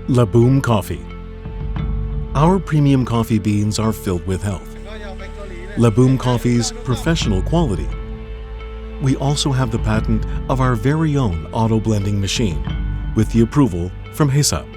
Laboom Coffee. Our premium coffee beans are filled with health. Laboom Coffee's professional quality. We also have the patent of our very own auto-blending machine with the approval from HESAP.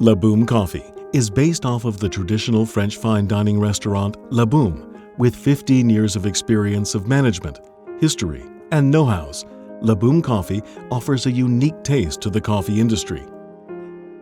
Laboom Coffee is based off of the traditional French fine dining restaurant Laboom. With 15 years of experience of management, history, and know-hows, Laboom Coffee offers a unique taste to the coffee industry.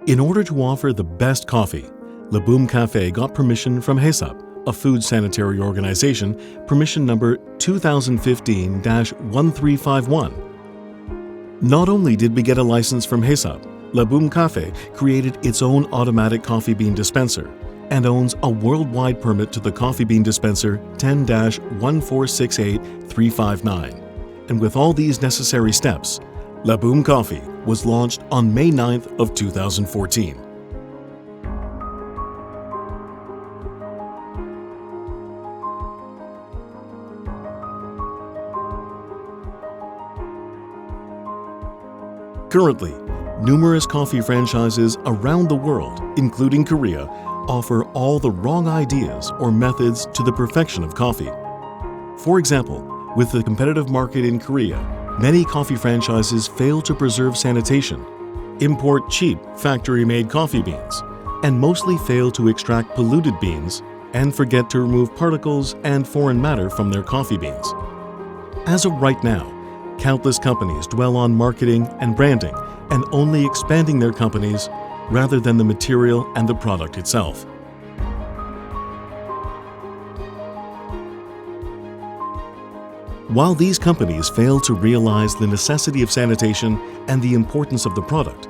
In order to offer the best coffee, Laboom Cafe got permission from HESAP, a food sanitary organization, permission number 2015-1351. Not only did we get a license from HESAP, Laboom Cafe created its own automatic coffee bean dispenser and owns a worldwide permit to the coffee bean dispenser 10-1468359. And with all these necessary steps, Laboom Coffee was launched on May 9th of 2014. Currently, numerous coffee franchises around the world, including Korea, offer all the wrong ideas or methods to the perfection of coffee. For example, with the competitive market in Korea, many coffee franchises fail to preserve sanitation, import cheap factory-made coffee beans, and mostly fail to extract polluted beans and forget to remove particles and foreign matter from their coffee beans. As of right now, countless companies dwell on marketing and branding and only expanding their companies rather than the material and the product itself. While these companies fail to realize the necessity of sanitation and the importance of the product,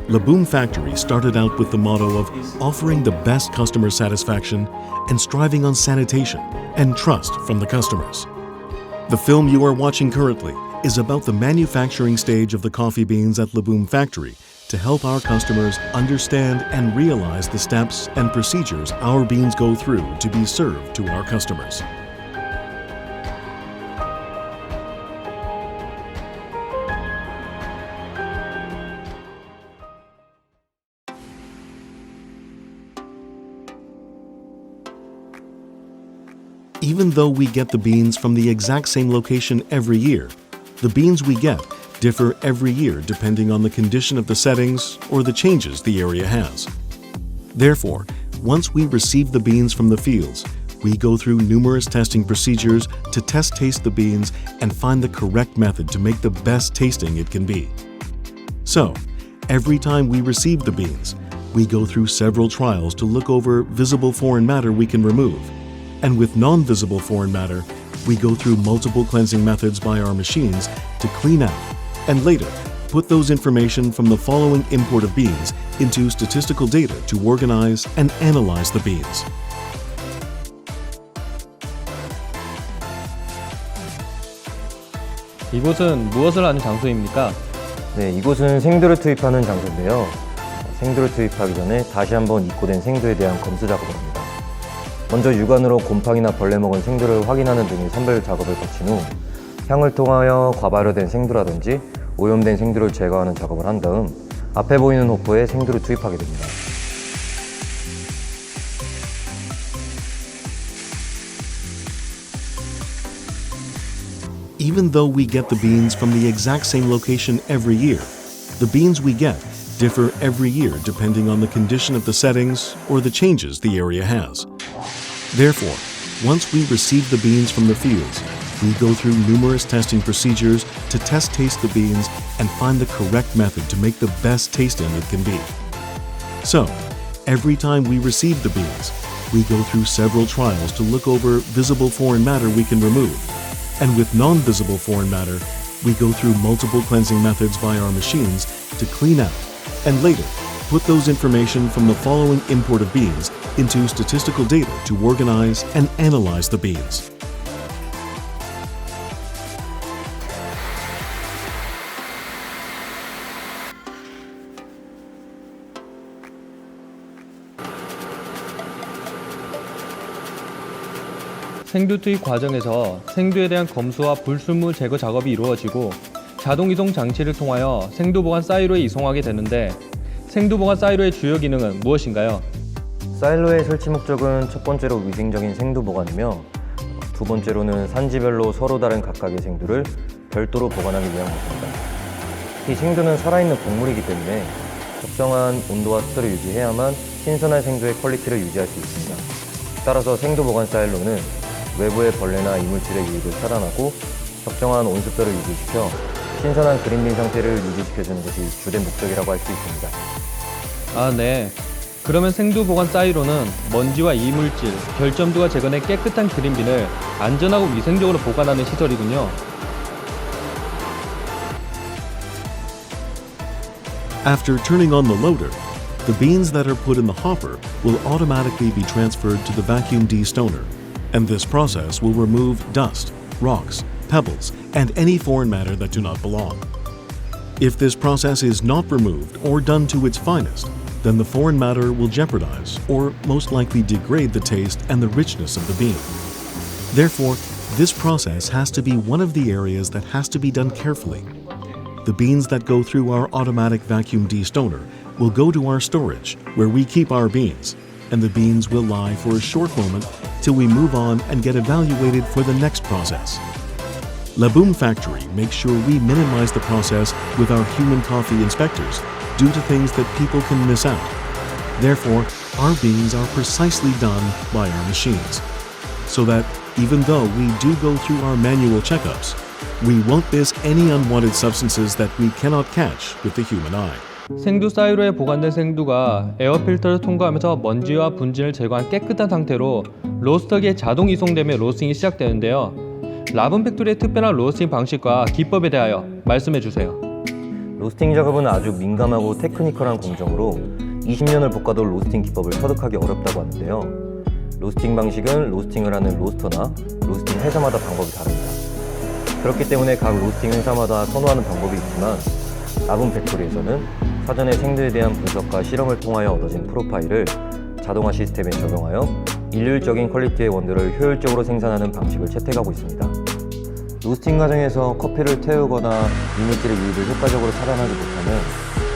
Laboom Factory started out with the motto of offering the best customer satisfaction and striving on sanitation and trust from the customers. The film you are watching currently is about the manufacturing stage of the coffee beans at Laboom Factory to help our customers understand and realize the steps and procedures our beans go through to be served to our customers. Even though we get the beans from the exact same location every year, the beans we get differ every year depending on the condition of the settings or the changes the area has. Therefore, once we receive the beans from the fields, we go through numerous testing procedures to taste the beans and find the correct method to make the best tasting it can be. So, every time we receive the beans, we go through several trials to look over visible foreign matter we can remove. And with non-visible foreign matter, we go through multiple cleansing methods by our machines to clean out, and later put those information from the following import of beans into statistical data to organize and analyze the beans. 이곳은 무엇을 하는 장소입니까? 네, 이곳은 생두를 투입하는 장소인데요. 생두를 투입하기 전에 다시 한번 입고된 생두에 대한 검수 작업을 합니다. 먼저 육안으로 곰팡이나 벌레 먹은 생두를 확인하는 등의 선별 작업을 거친 후 향을 통하여 과발효된 생두라든지 오염된 생두를 제거하는 작업을 한 다음 앞에 보이는 호포에 생두를 투입하게 됩니다. Even though we get the beans from the exact same location every year, the beans we get differ every year depending on the condition of the settings or the changes the area has. Therefore, once we receive the beans from the fields, we go through numerous testing procedures to taste the beans and find the correct method to make the best tasting it can be. So, every time we receive the beans, we go through several trials to look over visible foreign matter we can remove. And with non-visible foreign matter, we go through multiple cleansing methods by our machines to clean out, and later put those information from the following import of beans into statistical data to organize and analyze the beans. 생두 투입 과정에서 생두에 대한 검수와 불순물 제거 작업이 이루어지고 자동 이송 장치를 통하여 생두 보관 사이로에 이송하게 되는데 생두 보관 사이로의 주요 기능은 무엇인가요? 사일로의 설치 목적은 첫 번째로 위생적인 생두 보관이며 두 번째로는 산지별로 서로 다른 각각의 생두를 별도로 보관하기 위한 것입니다. 이 생두는 살아있는 곡물이기 때문에 적정한 온도와 습도를 유지해야만 신선한 생두의 퀄리티를 유지할 수 있습니다. 따라서 생두 보관 사일로는 외부의 벌레나 이물질의 유입을 차단하고 적정한 온습도를 유지시켜 신선한 그린빈 상태를 유지시켜주는 것이 주된 목적이라고 할 수 있습니다. 아, 네. 그러면 생두 보관 사이로는 먼지와 이물질, 결점두가 제거된 깨끗한 그린빈을 안전하고 위생적으로 보관하는 시설이군요. After turning on the loader, the beans that are put in the hopper will automatically be transferred to the vacuum destoner, and this process will remove dust, rocks, pebbles, and any foreign matter that do not belong. If this process is not removed or done to its finest, then the foreign matter will jeopardize or most likely degrade the taste and the richness of the bean. Therefore, this process has to be one of the areas that has to be done carefully. The beans that go through our automatic vacuum destoner will go to our storage, where we keep our beans, and the beans will lie for a short moment till we move on and get evaluated for the next process. Laboom Factory makes sure we minimize the process with our human coffee inspectors due to things that people can miss out. Therefore, our beans are precisely done by our machines, so that even though we do go through our manual checkups, we won't miss any unwanted substances that we cannot catch with the human eye. 생두 사이로에 보관된 생두가 에어 필터를 통과하면서 먼지와 분진을 제거한 깨끗한 상태로 로스터기에 자동 이송되며 로스팅이 시작되는데요. 라붐 팩토리의 특별한 로스팅 방식과 기법에 대하여 말씀해 주세요. 로스팅 작업은 아주 민감하고 테크니컬한 공정으로 20년을 볶아도 로스팅 기법을 터득하기 어렵다고 하는데요. 로스팅 방식은 로스팅을 하는 로스터나 로스팅 회사마다 방법이 다릅니다. 그렇기 때문에 각 로스팅 회사마다 선호하는 방법이 있지만 라붐 팩토리에서는 사전에 생두에 대한 분석과 실험을 통하여 얻어진 프로파일을 자동화 시스템에 적용하여 일률적인 퀄리티의 원두를 효율적으로 생산하는 방식을 채택하고 있습니다. 로스팅 과정에서 커피를 태우거나 이물질의 유입을 효과적으로 차단하지 못하면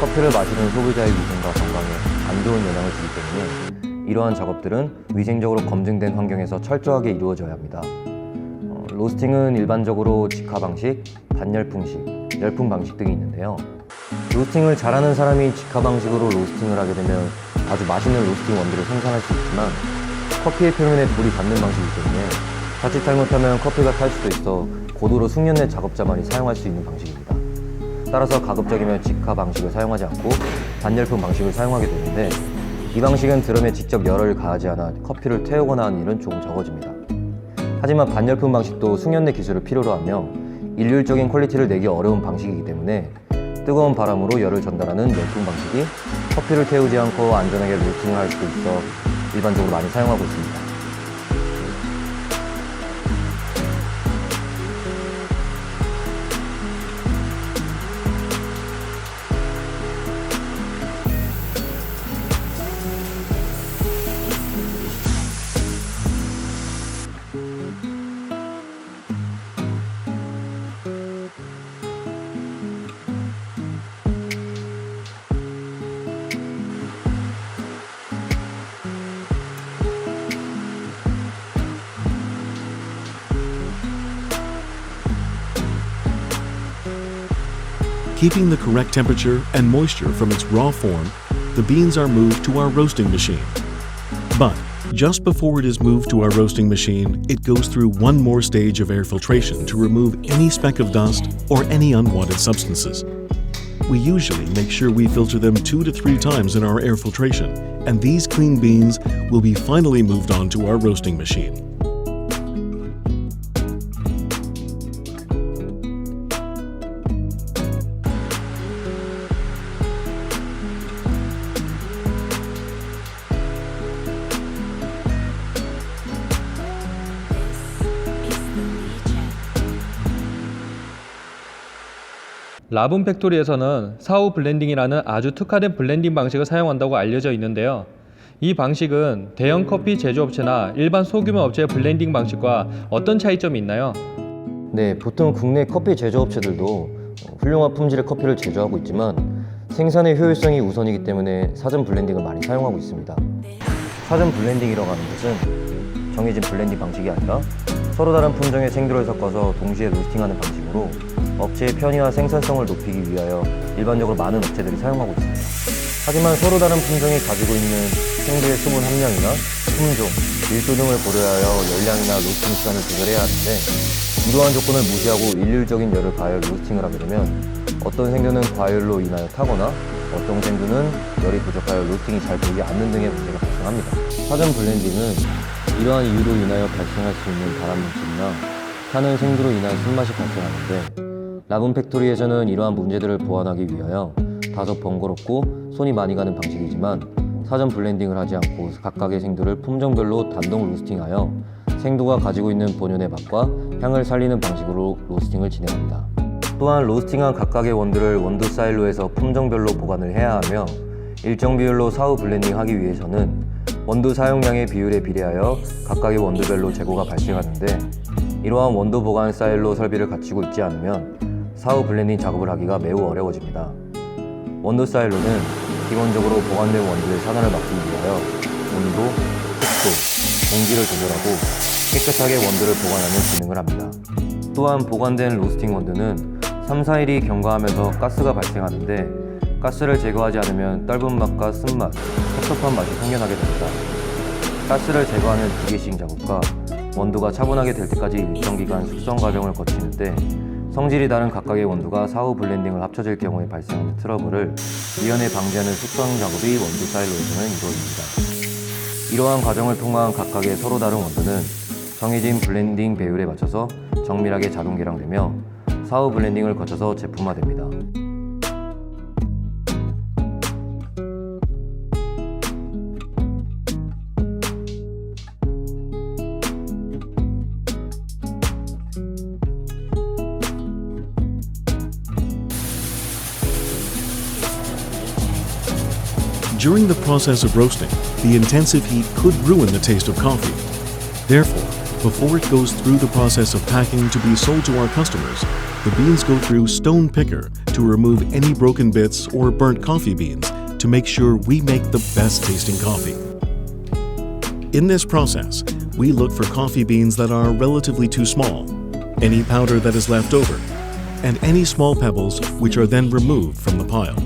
커피를 마시는 소비자의 위생과 건강에 안 좋은 영향을 주기 때문에 이러한 작업들은 위생적으로 검증된 환경에서 철저하게 이루어져야 합니다. 로스팅은 일반적으로 직화 방식, 반열풍식, 열풍 방식 등이 있는데요. 로스팅을 잘하는 사람이 직화 방식으로 로스팅을 하게 되면 아주 맛있는 로스팅 원두를 생산할 수 있지만 커피의 표면에 불이 닿는 방식이기 때문에 자칫 잘못하면 커피가 탈 수도 있어 고도로 숙련된 작업자만이 사용할 수 있는 방식입니다. 따라서 가급적이면 직화 방식을 사용하지 않고 반열풍 방식을 사용하게 되는데 이 방식은 드럼에 직접 열을 가하지 않아 커피를 태우거나 하는 일은 조금 적어집니다. 하지만 반열풍 방식도 숙련된 기술을 필요로 하며 일률적인 퀄리티를 내기 어려운 방식이기 때문에 뜨거운 바람으로 열을 전달하는 열풍 방식이 커피를 태우지 않고 안전하게 로스팅을 할 수 있어 일반적으로 많이 사용하고 있습니다. Keeping the correct temperature and moisture from its raw form, the beans are moved to our roasting machine. But just before it is moved to our roasting machine, it goes through one more stage of air filtration to remove any speck of dust or any unwanted substances. We usually make sure we filter them 2 to 3 times in our air filtration, and these clean beans will be finally moved on to our roasting machine. 라붐 팩토리에서는 사후 블렌딩이라는 아주 특화된 블렌딩 방식을 사용한다고 알려져 있는데요. 이 방식은 대형 커피 제조업체나 일반 소규모 업체의 블렌딩 방식과 어떤 차이점이 있나요? 네, 보통 국내 커피 제조업체들도 훌륭한 품질의 커피를 제조하고 있지만 생산의 효율성이 우선이기 때문에 사전 블렌딩을 많이 사용하고 있습니다. 사전 블렌딩이라고 하는 것은 정해진 블렌딩 방식이 아니라 서로 다른 품종의 생두를 섞어서 동시에 로스팅하는 방식으로 업체의 편의와 생산성을 높이기 위하여 일반적으로 많은 업체들이 사용하고 있습니다. 하지만 서로 다른 품종이 가지고 있는 생두의 수분 함량이나 품종, 밀도 등을 고려하여 열량이나 로스팅 시간을 조절해야 하는데 이러한 조건을 무시하고 일률적인 열을 가하여 로스팅을 하게 되면 어떤 생두는 과열로 인하여 타거나 어떤 생두는 열이 부족하여 로스팅이 잘 되지 않는 등의 문제가 발생합니다. 사전 블렌딩은 이러한 이유로 인하여 발생할 수 있는 발암 물질이나 타는 생두로 인한 쓴맛이 발생하는데 라분 팩토리에서는 이러한 문제들을 보완하기 위하여 다소 번거롭고 손이 많이 가는 방식이지만 사전 블렌딩을 하지 않고 각각의 생두를 품종별로 단독 로스팅하여 생두가 가지고 있는 본연의 맛과 향을 살리는 방식으로 로스팅을 진행합니다. 또한 로스팅한 각각의 원두를 원두 사일로에서 품종별로 보관을 해야 하며 일정 비율로 사후 블렌딩하기 위해서는 원두 사용량의 비율에 비례하여 각각의 원두별로 재고가 발생하는데 이러한 원두 보관 사일로 설비를 갖추고 있지 않으면 사후 블렌딩 작업을 하기가 매우 어려워집니다. 원두 사일로는 기본적으로 보관된 원두의 산화를 막기 위하여 온도, 습도, 공기를 조절하고 깨끗하게 원두를 보관하는 기능을 합니다. 또한 보관된 로스팅 원두는 3, 4일이 경과하면서 가스가 발생하는데 가스를 제거하지 않으면 떫은 맛과 쓴맛, 섭섭한 맛이 생겨나게 됩니다. 가스를 제거하는 기계식 작업과 원두가 차분하게 될 때까지 일정 기간 숙성 과정을 거치는데 성질이 다른 각각의 원두가 사후 블렌딩을 합쳐질 경우에 발생하는 트러블을 미연에 방지하는 숙성 작업이 원두 사일로에서는 이루어집니다. 이러한 과정을 통한 각각의 서로 다른 원두는 정해진 블렌딩 배율에 맞춰서 정밀하게 자동 계량되며 사후 블렌딩을 거쳐서 제품화됩니다. During the process of roasting, the intensive heat could ruin the taste of coffee. Therefore, before it goes through the process of packing to be sold to our customers, the beans go through stone picker to remove any broken bits or burnt coffee beans to make sure we make the best tasting coffee. In this process, we look for coffee beans that are relatively too small, any powder that is left over, and any small pebbles which are then removed from the pile.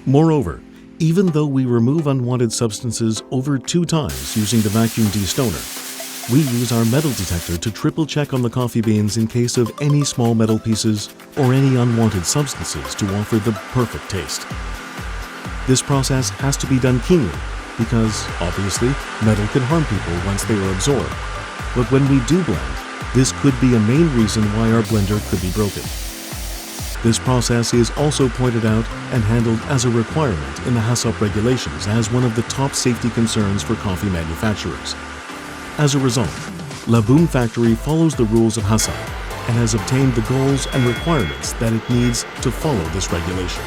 Moreover, even though we remove unwanted substances over 2 times using the vacuum destoner, we use our metal detector to triple check on the coffee beans in case of any small metal pieces or any unwanted substances to offer the perfect taste. This process has to be done keenly because, obviously, metal can harm people once they are absorbed. But when we do blend, this could be a main reason why our blender could be broken. This process is also pointed out and handled as a requirement in the HACCP regulations as one of the top safety concerns for coffee manufacturers. As a result, La Boom Factory follows the rules of HACCP and has obtained the goals and requirements that it needs to follow this regulation.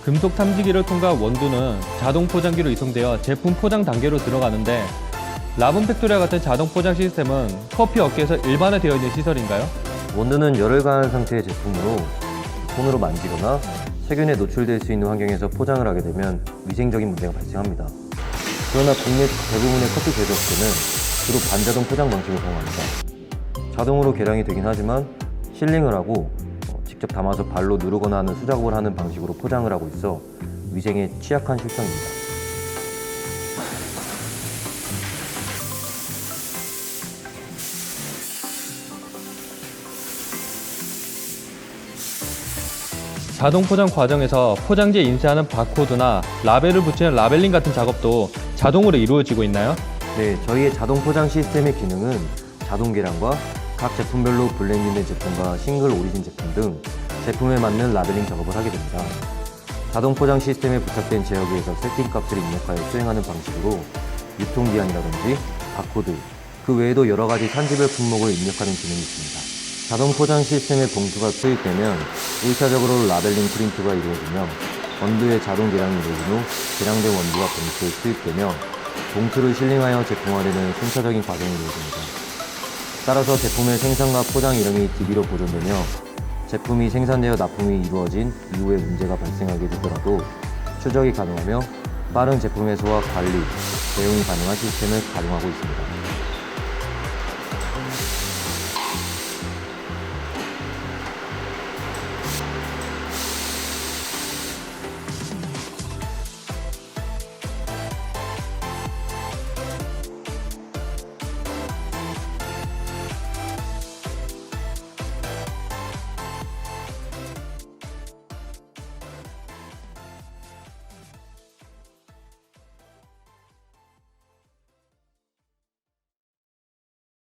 금속 탐지기를 통과한 원두는 자동 포장기로 이송되어 제품 포장 단계로 들어가는데 라분 팩토리와 같은 자동 포장 시스템은 커피 업계에서 일반화되어 있는 시설인가요? 원두는 열을 가한 상태의 제품으로 손으로 만지거나 세균에 노출될 수 있는 환경에서 포장을 하게 되면 위생적인 문제가 발생합니다. 그러나 국내 대부분의 커피 제조업체는 주로 반자동 포장 방식을 사용합니다. 자동으로 계량이 되긴 하지만 실링을 하고 직접 담아서 발로 누르거나 하는 수작업을 하는 방식으로 포장을 하고 있어 위생에 취약한 실정입니다. 자동 포장 과정에서 포장지에 인쇄하는 바코드나 라벨을 붙이는 라벨링 같은 작업도 자동으로 이루어지고 있나요? 네, 저희의 자동 포장 시스템의 기능은 자동 계량과 각 제품별로 블렌딩된 제품과 싱글 오리진 제품 등 제품에 맞는 라벨링 작업을 하게 됩니다. 자동 포장 시스템에 부착된 제어기에서 세팅 값을 입력하여 수행하는 방식으로 유통기한이라든지 바코드, 그 외에도 여러 가지 산지별 품목을 입력하는 기능이 있습니다. 자동 포장 시스템의 봉투가 투입되면 1차적으로 라벨링 프린트가 이루어지며 원두의 자동 계량이 이루어진 후 계량된 원두가 봉투에 투입되며 봉투를 실링하여 제품화되는 순차적인 과정이 이루어집니다. 따라서 제품의 생산과 포장 일정이 DB로 보존되며 제품이 생산되어 납품이 이루어진 이후에 문제가 발생하게 되더라도 추적이 가능하며 빠른 제품 회수와 관리, 대응이 가능한 시스템을 가동하고 있습니다.